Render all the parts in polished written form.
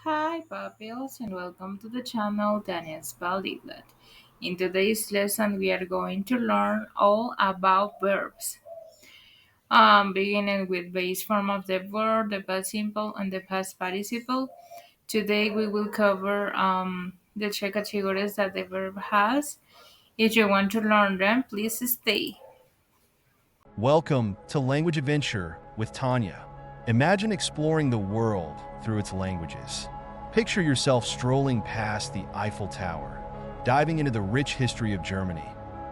Hi, pupils, and welcome to the channel Daniel Spaldinglet. In today's lesson, we are going to learn all about verbs. Beginning with base form of the verb, the past simple, and the past participle. Today, we will cover the three categories that the verb has. If you want to learn them, please stay. Welcome to Language Adventure with Tanya. Imagine exploring the world through its languages. Picture yourself strolling past the Eiffel Tower, diving into the rich history of Germany,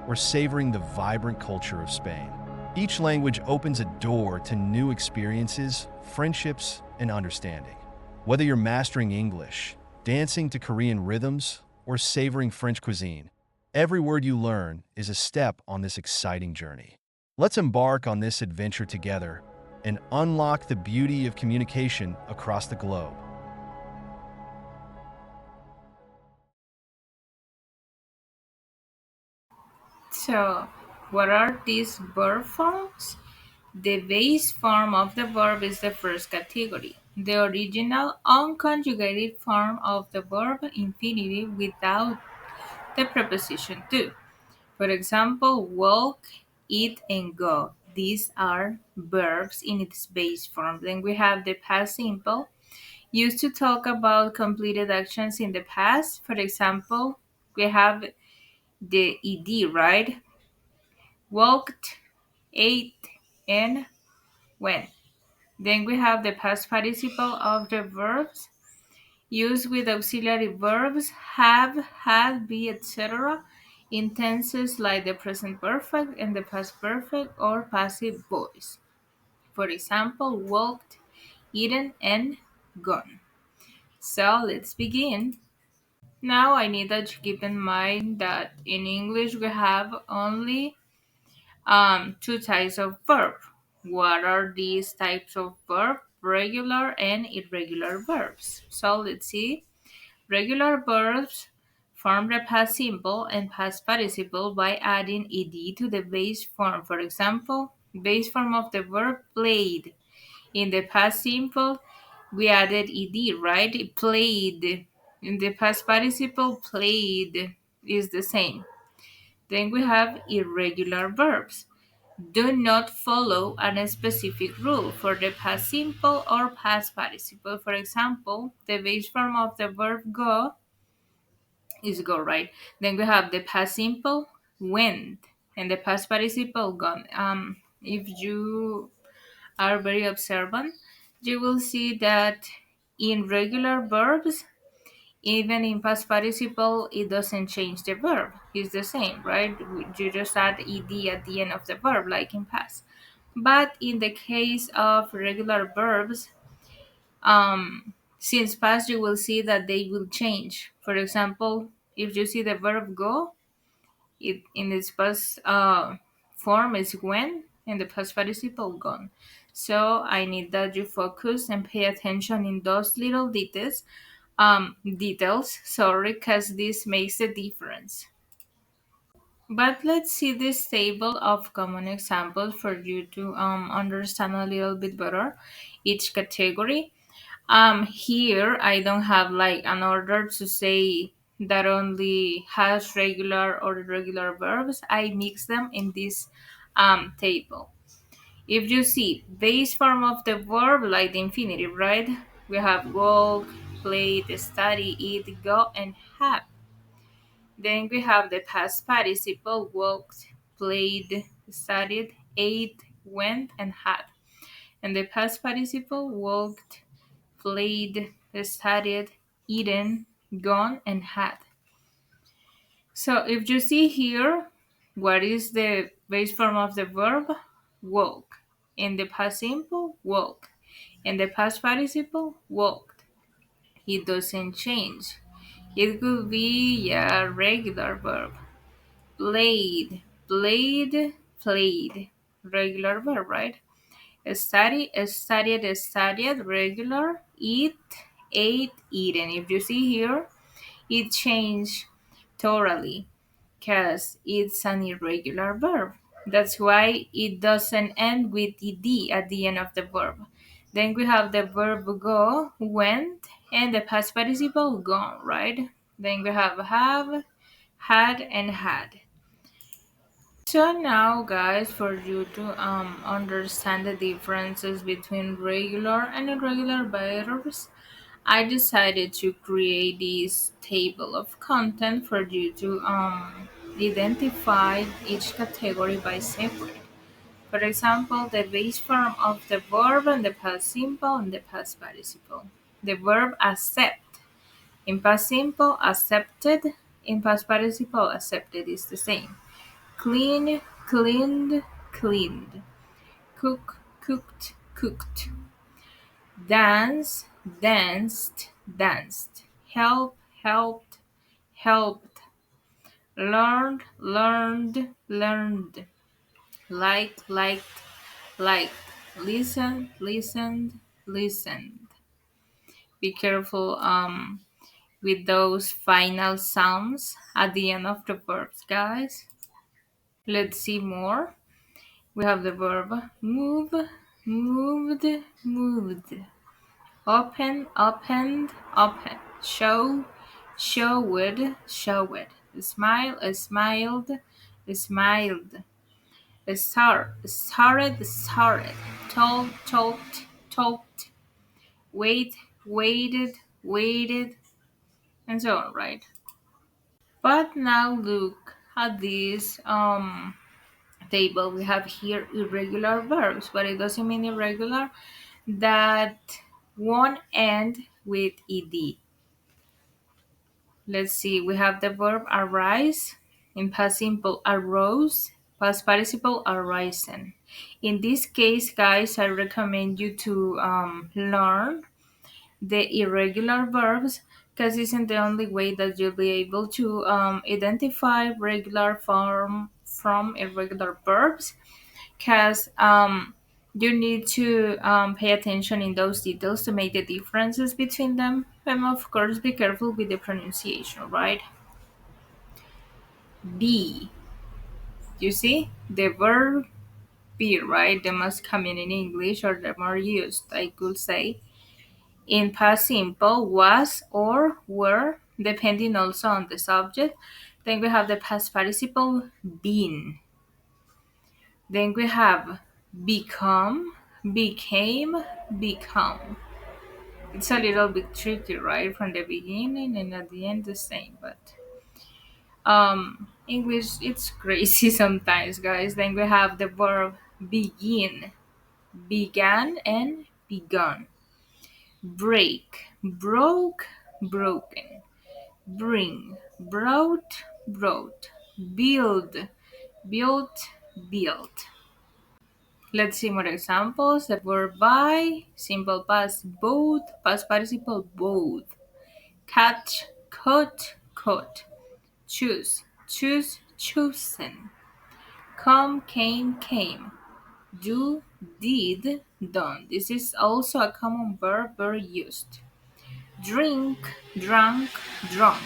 or savoring the vibrant culture of Spain. Each language opens a door to new experiences, friendships, and understanding. Whether you're mastering English, dancing to Korean rhythms, or savoring French cuisine, every word you learn is a step on this exciting journey. Let's embark on this adventure together and unlock the beauty of communication across the globe. So, what are these verb forms? The base form of the verb is the first category. The original unconjugated form of the verb infinitive without the preposition to. For example, walk, eat, and go. These are verbs in its base form. Then we have the past simple, used to talk about completed actions in the past. For example, we have the ed, right? Walked, ate, and went. Then we have the past participle of the verbs used with auxiliary verbs have, had, be, etc. in tenses like the present perfect and the past perfect or passive voice. For example, walked, eaten, and gone. So let's begin. Now I need that you keep in mind that in English we have only two types of verb. What are these types of verb? Regular and irregular verbs. So let's see. Regular verbs form the past simple and past participle by adding ed to the base form. For example, base form of the verb played. In the past simple, we added ed, right? It played. In the past participle, played is the same. Then we have irregular verbs do not follow a specific rule for the past simple or past participle. For example, the base form of the verb go is go, right? Then we have the past simple went and the past participle gone. If you are very observant, you will see that in regular verbs, even in past participle, it doesn't change the verb. It's the same, right? You just add ed at the end of the verb, like in past. But in the case of regular verbs, since past, you will see that they will change. For example, if you see the verb go, it in its past form is when, and the past participle gone. So I need that you focus and pay attention in those little details, sorry, because this makes a difference. But let's see this table of common examples for you to understand a little bit better each category. Here I don't have like an order to say that only has regular or irregular verbs. I mix them in this table. If you see base form of the verb like the infinitive, right? We have walk, played, study, eat, go, and have. Then we have the past participle walked, played, studied, ate, went, and had. And the past participle walked, played, studied, eaten, gone, and had. So if you see here, what is the base form of the verb? Walk. In the past simple, walk. In the past participle, walked. It doesn't change. It could be a regular verb. Played, played, played. Regular verb, right? Study, studied, studied. Regular. Eat, ate, eaten. If you see here, it changed totally because it's an irregular verb. That's why it doesn't end with ed at the end of the verb. Then we have the verb go, went, and the past participle gone, right? Then we have, had, and had. So now, guys, for you to understand the differences between regular and irregular verbs, I decided to create this table of content for you to identify each category by separate. For example, the base form of the verb and the past simple and the past participle. The verb accept. In past simple, accepted. In past participle, accepted is the same. Clean, cleaned, cleaned. Cook, cooked, cooked. Dance, danced, danced. Help, helped, helped. Learned, learned, learned. Like, liked, liked. Listen, listened, listened. Be careful with those final sounds at the end of the verbs, guys. Let's see more. We have the verb move, moved, moved. Open, opened, opened. Show, showed, showed. Smile, smiled, smiled. Started, started. Told, told, told. Wait, waited, waited, and so on, right? But now look at this table. We have here irregular verbs, but it doesn't mean irregular that won't end with ed. Let's see. We have the verb arise. In past simple, arose. Past participle, arisen. In this case, guys, I recommend you to learn the irregular verbs because isn't the only way that you'll be able to identify regular form from irregular verbs because you need to pay attention in those details to make the differences between them, and of course be careful with the pronunciation, right? Be, you see the verb be, right? The most common in English or the more used, I could say. In past simple, was or were, depending also on the subject. Then we have the past participle, been. Then we have become, became, become. It's a little bit tricky, right? From the beginning and at the end the same, but English it's crazy sometimes, guys. Then we have the verb begin, began, and begun. Break, broke, broken. Bring, brought, brought. Build, built, built. Let's see more examples. The verb buy, simple past both, past participle both. Catch, cut, cut. Choose, choose, chosen. Come, came, came. Do, did, done. This is also a common verb very used. Drink, drunk, drunk.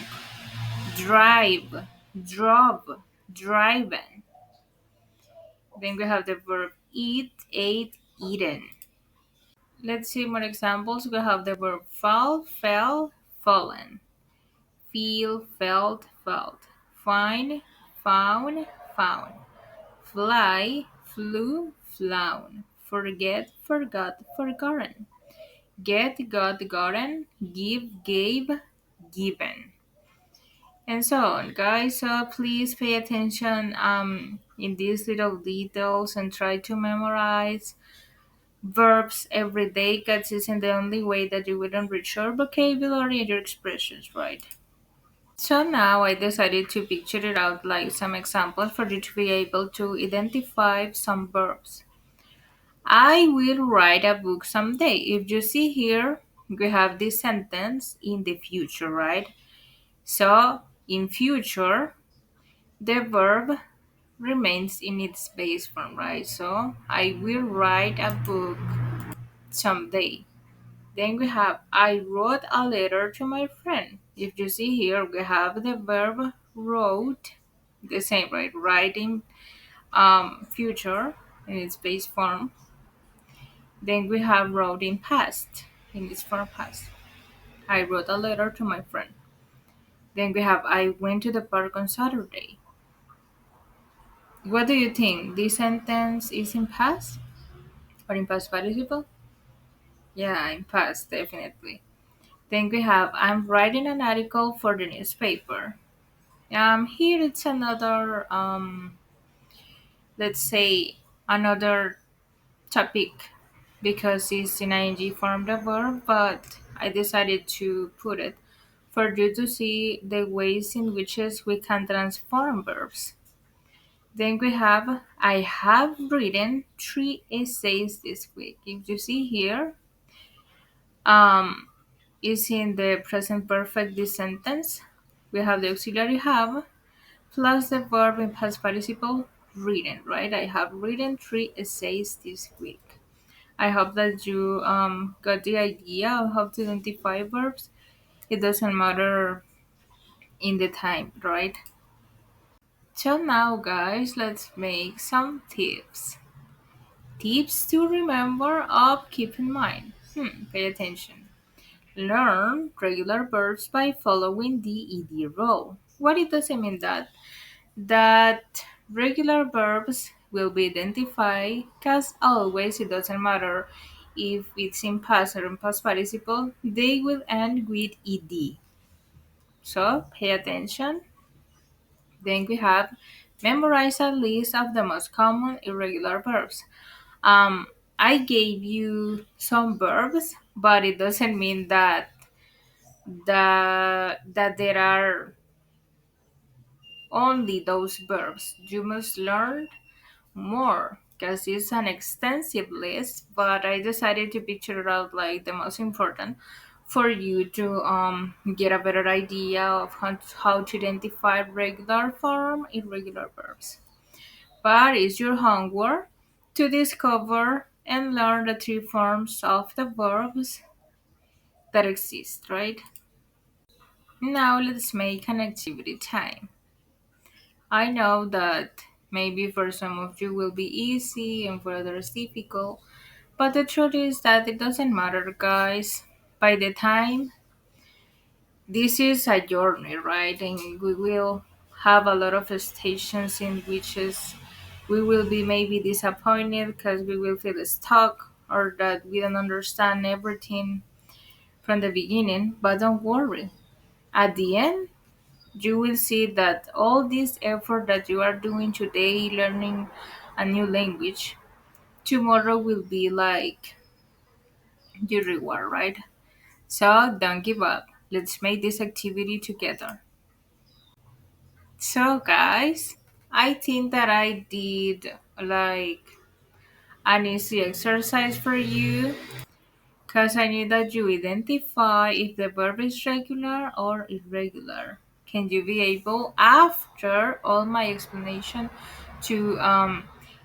Drive, drove, driven. Then we have the verb eat, ate, eaten. Let's see more examples. We have the verb fall, fell, fallen. Feel, felt, felt. Find, found, found. Fly, flew, flown. Forget, forgot, forgotten. Get, got, gotten. Give, gave, given. And so on, guys. So please pay attention in these little details and try to memorize verbs every day because it's in the only way that you will enrich your vocabulary and your expressions, right? So now I decided to picture it out like some examples for you to be able to identify some verbs. I will write a book someday. If you see here, we have this sentence in the future, right? So in future, the verb remains in its base form, right? So I will write a book someday. Then we have I wrote a letter to my friend. If you see here, we have the verb wrote, the same, right? Writing future in its base form. Then we have wrote in past in its form past. I wrote a letter to my friend. Then we have I went to the park on Saturday. What do you think? This sentence is in past or in past participle? Yeah, in past, definitely. Then we have I'm writing an article for the newspaper. Here it's another let's say another topic because it's in ing form the verb, but I decided to put it for you to see the ways in which we can transform verbs. Then we have I have written 3 essays this week. If you see here, um, is in the present perfect this sentence. We have the auxiliary have plus the verb in past participle written, right? I have written 3 essays this week. I hope that you got the idea of how to identify verbs. It doesn't matter in the time, right? So now, guys, let's make some tips. Tips to remember or keep in mind. Pay attention. Learn regular verbs by following the ed rule. What it doesn't mean that regular verbs will be identified because always it doesn't matter if it's in past or in past participle, they will end with ed. So pay attention. Then we have memorize a list of the most common irregular verbs. Um, I gave you some verbs, but it doesn't mean that there are only those verbs. You must learn more because it's an extensive list, but I decided to picture out like the most important for you to get a better idea of how to identify regular form irregular verbs. But it's your homework to discover and learn the 3 forms of the verbs that exist, right? Now let's make an activity time. I know that maybe for some of you will be easy and for others difficult, but the truth is that it doesn't matter, guys. By the time this is a journey, right? And we will have a lot of stations in which we will be maybe disappointed because we will feel stuck or that we don't understand everything from the beginning. But don't worry. At the end, you will see that all this effort that you are doing today, learning a new language, tomorrow will be like your reward, right? So don't give up. Let's make this activity together. So, guys, I think that I did like an easy exercise for you because I need that you identify if the verb is regular or irregular. Can you be able, after all my explanation, to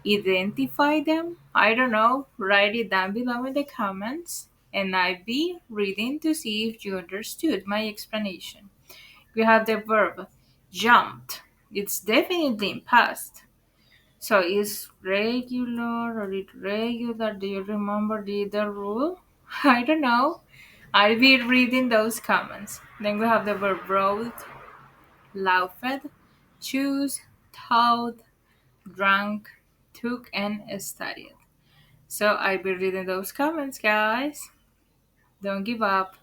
identify them? I don't know. Write it down below in the comments, and I'll be reading to see if you understood my explanation. We have the verb jumped. It's definitely in past. So is regular or irregular? Do you remember the rule? I don't know. I'll be reading those comments. Then we have the verb wrote, laughed, choose, taught, drank, took, and studied. So I'll be reading those comments, guys. Don't give up.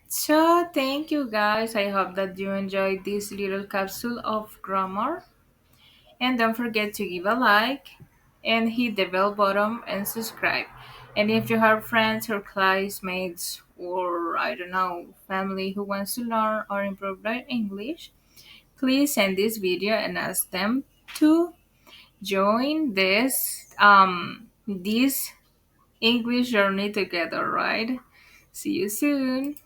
So thank you guys. I hope that you enjoyed this little capsule of grammar. And don't forget to give a like and hit the bell button and subscribe. And if you have friends or classmates or I don't know, family who wants to learn or improve their English, please send this video and ask them to join this English journey together, right? See you soon.